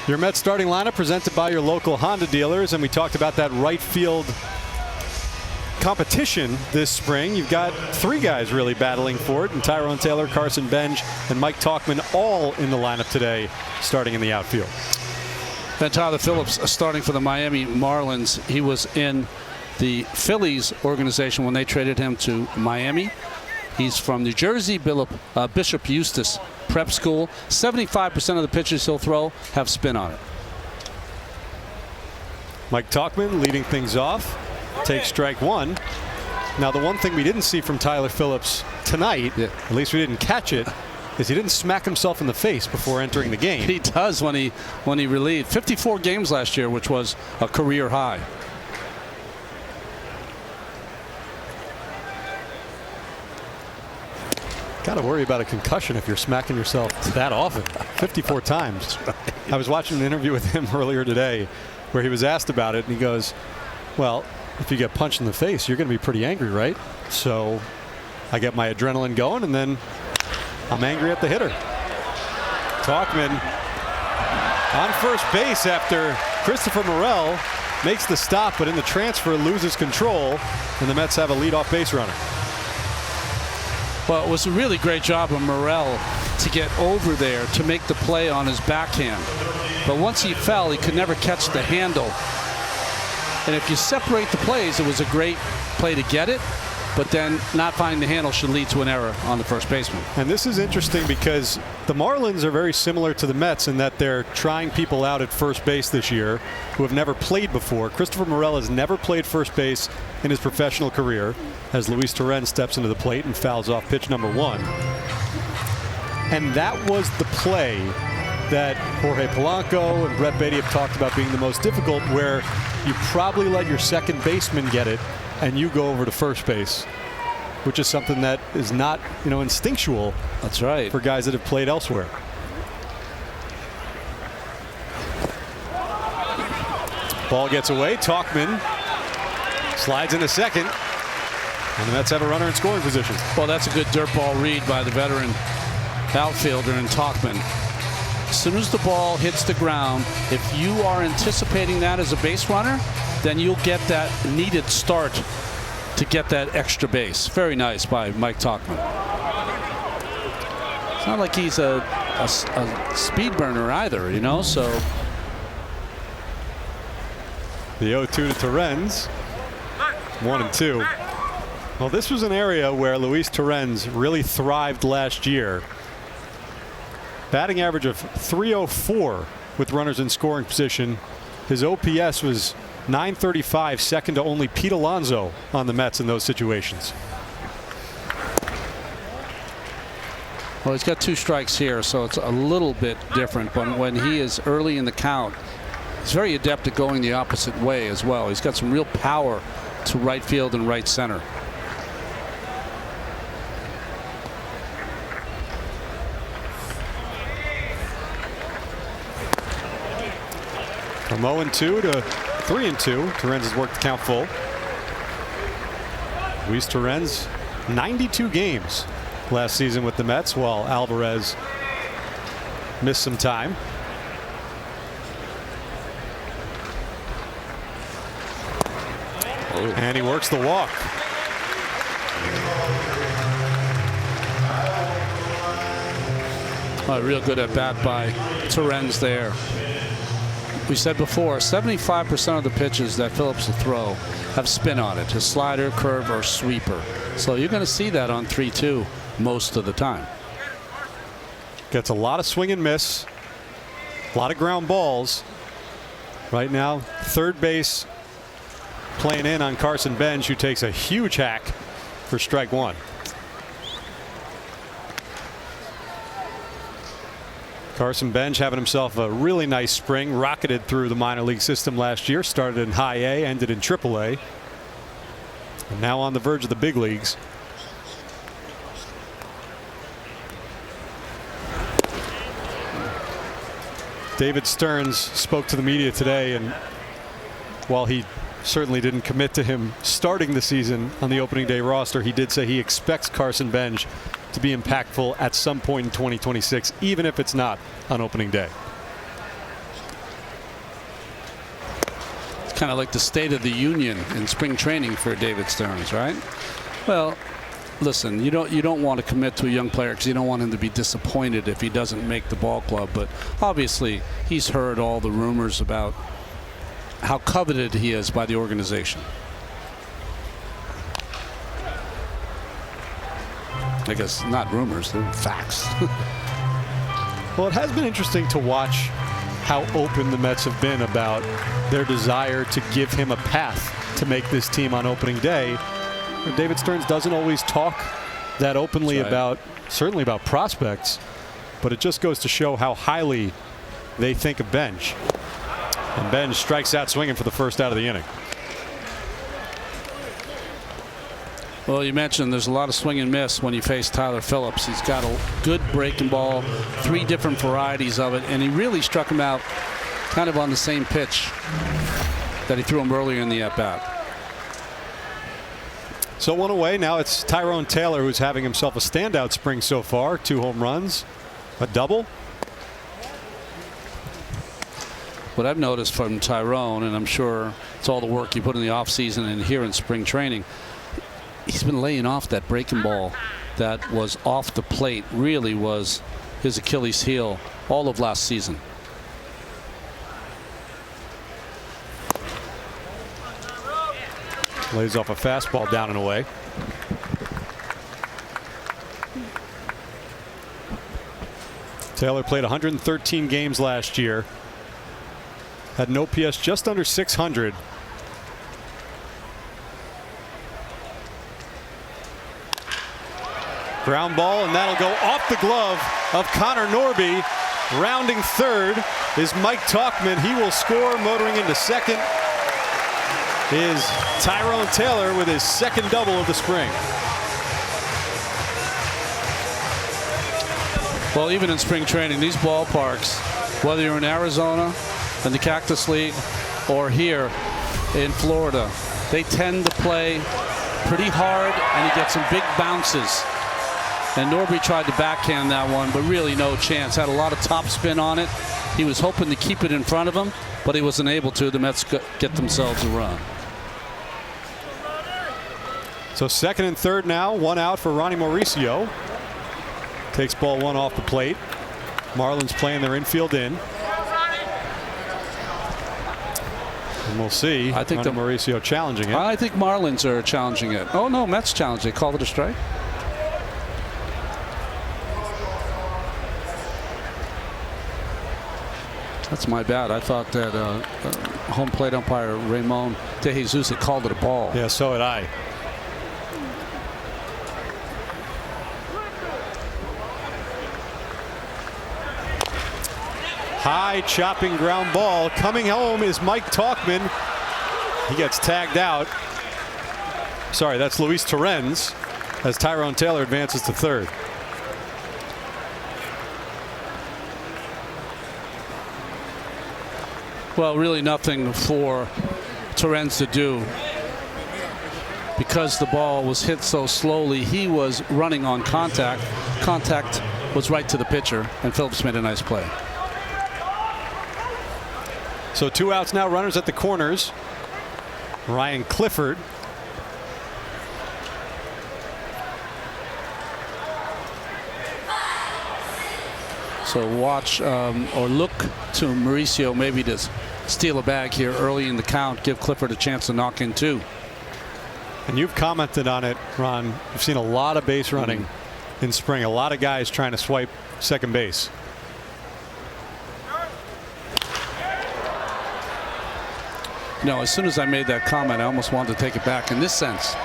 Your Mets starting lineup presented by your local Honda dealers, and we talked about that right field competition this spring. You've got three guys really battling for it, and Tyrone Taylor, Carson Benj, and Mike Tauchman all in the lineup today, starting in the outfield. And Tyler Phillips starting for the Miami Marlins. He was in the Phillies organization when they traded him to Miami. He's from New Jersey, Bishop Eustace Prep School. 75% of the pitches he'll throw have spin on it. Mike Tauchman leading things off. Takes strike one. Now, the one thing we didn't see from Tyler Phillips tonight, at least we didn't catch it, is he didn't smack himself in the face before entering the game. He does when he relieved. 54 games last year, which was a career high. Got to worry about a concussion if you're smacking yourself that often. 54 times. I was watching an interview with him earlier today where he was asked about it, and he goes, well, if you get punched in the face, you're going to be pretty angry, right? So I get my adrenaline going, and then I'm angry at the hitter. Tauchman on first base after Christopher Morel makes the stop, but in the transfer loses control, and the Mets have a leadoff base runner. Well, it was a really great job of Morel to get over there to make the play on his backhand. But once he fell, he could never catch the handle. And if you separate the plays, it was a great play to get it, but then not finding the handle should lead to an error on the first baseman. And this is interesting because the Marlins are very similar to the Mets in that they're trying people out at first base this year who have never played before. Christopher Morel has never played first base in his professional career as Luis Torrens steps into the plate and fouls off pitch number one. And that was the play that Jorge Polanco and Brett Beatty have talked about being the most difficult, where you probably let your second baseman get it and you go over to first base, which is something that is not, instinctual. That's right. For guys that have played elsewhere. Ball gets away. Tauchman slides into second, and the Mets have a runner in scoring position. Well, that's a good dirt ball read by the veteran outfielder in Tauchman. As soon as the ball hits the ground, if you are anticipating that as a base runner, then you'll get that needed start to get that extra base. Very nice by Mike Tauchman. It's not like he's a speed burner either, so. The 0-2 to Torrens. 1-2. Well, this was an area where Luis Torrens really thrived last year. Batting average of .304 with runners in scoring position. His OPS was .935, second to only Pete Alonso on the Mets in those situations. Well, he's got two strikes here, so it's a little bit different. But when he is early in the count, he's very adept at going the opposite way as well. He's got some real power to right field and right center. From 0-2 to 3-2. Torrens has worked the count full. Luis Torrens, 92 games last season with the Mets, while Alvarez missed some time. Oh. And he works the walk. Real good at bat by Torrens there. We said before, 75% of the pitches that Phillips will throw have spin on it, a slider, curve, or sweeper. So you're going to see that on 3-2 most of the time. Gets a lot of swing and miss, a lot of ground balls. Right now, third base playing in on Carson Benj, who takes a huge hack for strike one. Carson Benj having himself a really nice spring. Rocketed through the minor league system last year. Started in high A, ended in triple A. And now on the verge of the big leagues. David Stearns spoke to the media today, and while he certainly didn't commit to him starting the season on the opening day roster, he did say he expects Carson Benj to be impactful at some point in 2026, even if it's not on opening day. kind of like the State of the Union in spring training for David Stearns, right? Well, listen, you don't want to commit to a young player because you don't want him to be disappointed if he doesn't make the ball club. But obviously, he's heard all the rumors about how coveted he is by the organization. I guess not rumors, they're facts. Well, it has been interesting to watch how open the Mets have been about their desire to give him a path to make this team on opening day. David Stearns doesn't always talk that openly about, certainly about prospects, but it just goes to show how highly they think of Benj. And Benj strikes out swinging for the first out of the inning. Well, you mentioned there's a lot of swing and miss when you face Tyler Phillips. He's got a good breaking ball, 3 different varieties of it, and he really struck him out kind of on the same pitch that he threw him earlier in the at-bat. So 1 away. Now it's Tyrone Taylor, who's having himself a standout spring so far. 2 home runs, a double. What I've noticed from Tyrone, and I'm sure it's all the work you put in the offseason and here in spring training, he's been laying off that breaking ball that was off the plate. Really was his Achilles heel all of last season. Lays off a fastball down and away. Taylor played 113 games last year. Had an OPS just under 600. Ground ball, and that'll go off the glove of Connor Norby. Rounding third is Mike Tauchman. He will score. Motoring into second is Tyrone Taylor with his second double of the spring. Well, even in spring training, these ballparks, whether you're in Arizona in the Cactus League or here in Florida, they tend to play pretty hard, and he gets some big bounces. And Norby tried to backhand that one, but really no chance. Had a lot of top spin on it. He was hoping to keep it in front of him, but he wasn't able to. The Mets get themselves a run. So second and third now, 1 out for Ronnie Mauricio. Takes ball 1 off the plate. Marlins playing their infield in. And we'll see. I think Ronnie Mauricio challenging it. I think Marlins are challenging it. Oh no, Mets challenge. They called it a strike. That's my bad. I thought that home plate umpire Ramon De Jesus had called it a ball. Yeah, so had I. High chopping ground ball. Coming home is Mike Tauchman. He gets tagged out. Sorry, that's Luis Torrens as Tyrone Taylor advances to third. Well, really nothing for Torrens to do because the ball was hit so slowly. He was running on contact. Contact was right to the pitcher, and Phillips made a nice play. So 2 outs now, runners at the corners. Ryan Clifford. So watch or look to Mauricio maybe to steal a bag here early in the count, give Clifford a chance to knock in 2. And you've commented on it, Ron. You've seen a lot of base running in spring. A lot of guys trying to swipe second base. No, as soon as I made that comment, I almost wanted to take it back. In this sense,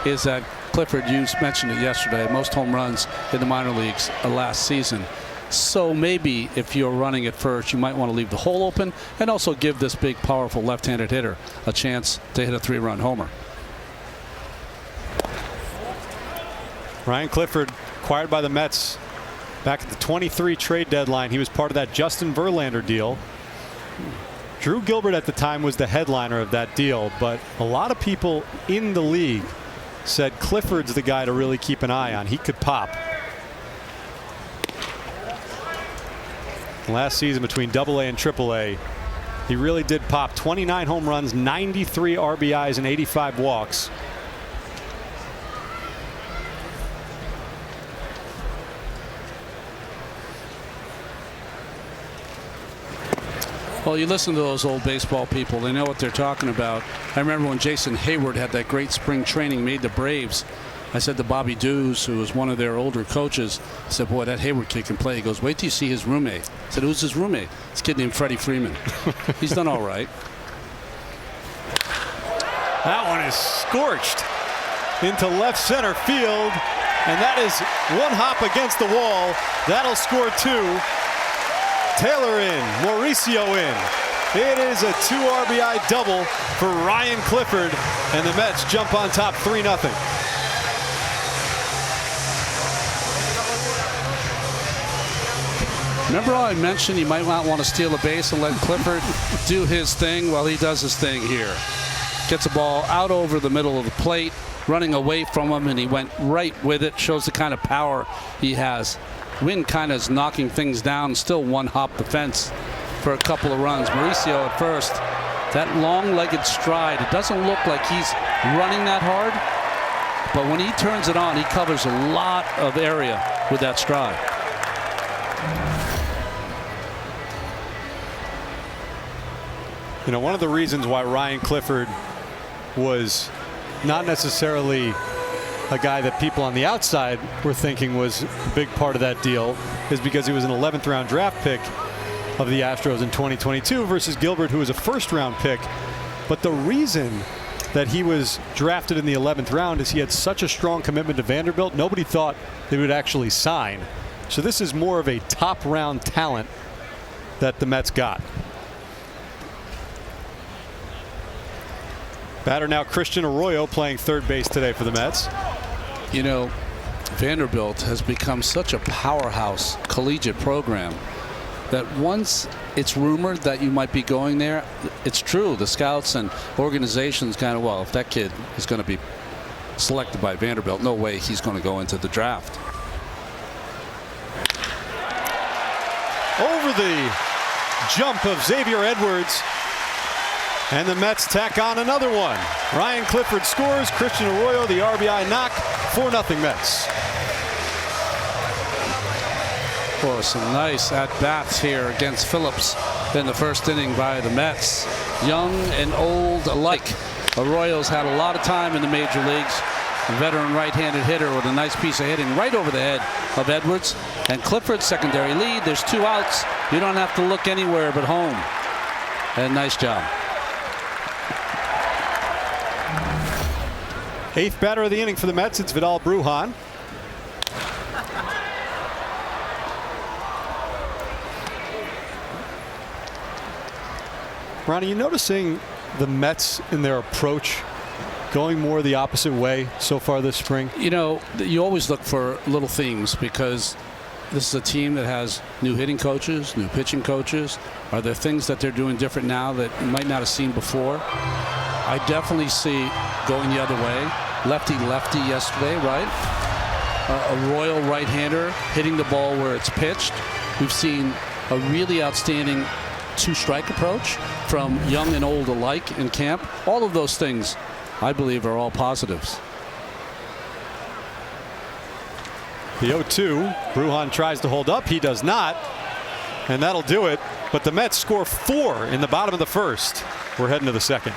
is that Clifford, you mentioned it yesterday, most home runs in the minor leagues last season. So maybe if you're running at first, you might want to leave the hole open and also give this big, powerful left-handed hitter a chance to hit a 3-run homer. Ryan Clifford, acquired by the Mets back at the 23 trade deadline. He was part of that Justin Verlander deal. Drew Gilbert at the time was the headliner of that deal, but a lot of people in the league said Clifford's the guy to really keep an eye on. He could pop. Last season between AA and AAA, He really did pop. 29 home runs, 93 RBIs, and 85 walks. Well, you listen to those old baseball people, they know what they're talking about. I remember when Jason Hayward had that great spring training, made the Braves. I said to Bobby Dews, who was one of their older coaches, I said, boy, that Hayward kid can play. He goes, wait till you see his roommate. I said, who's his roommate? This kid named Freddie Freeman. He's done all right. That one is scorched into left center field, and that is one hop against the wall. That'll score 2. Taylor in, Mauricio in. It is a 2 RBI double for Ryan Clifford, and the Mets jump on top 3-0. Remember how I mentioned you might not want to steal a base and let Clifford do his thing? Well, he does his thing here. Gets a ball out over the middle of the plate, running away from him, and he went right with it. Shows the kind of power he has. Wind kind of is knocking things down, still one hop the fence for a couple of runs. Mauricio at first, that long-legged stride, it doesn't look like he's running that hard, but when he turns it on, he covers a lot of area with that stride. You know, one of the reasons why Ryan Clifford was not necessarily a guy that people on the outside were thinking was a big part of that deal is because he was an 11th round draft pick of the Astros in 2022 versus Gilbert, who was a first round pick. But the reason that he was drafted in the 11th round is he had such a strong commitment to Vanderbilt. Nobody thought they would actually sign. So this is more of a top round talent that the Mets got. Batter now Christian Arroyo playing third base today for the Mets. You know, Vanderbilt has become such a powerhouse collegiate program that once it's rumored that you might be going there, it's true. The scouts and organizations kind of, well, if that kid is going to be selected by Vanderbilt, no way he's going to go into the draft. Over the jump of Xavier Edwards, and the Mets tack on another one. Ryan Clifford scores. Christian Arroyo the RBI knock. 4-0 Mets. Oh, some nice at-bats here against Phillips in the first inning by the Mets. Young and old alike. Arroyo's had a lot of time in the major leagues. A veteran right-handed hitter with a nice piece of hitting right over the head of Edwards. And Clifford's secondary lead. There's 2 outs. You don't have to look anywhere but home. And nice job. 8th batter of the inning for the Mets. It's Vidal Brujan. Ronnie, you noticing the Mets in their approach going more the opposite way so far this spring? You know, you always look for little themes because this is a team that has new hitting coaches, new pitching coaches. Are there things that they're doing different now that you might not have seen before? I definitely see going the other way. Lefty-lefty yesterday, right? A royal right-hander hitting the ball where it's pitched. We've seen a really outstanding 2-strike approach from young and old alike in camp. All of those things, I believe, are all positives. The 0-2. Brujan tries to hold up. He does not. And that'll do it. But the Mets score 4 in the bottom of the first. We're heading to the second.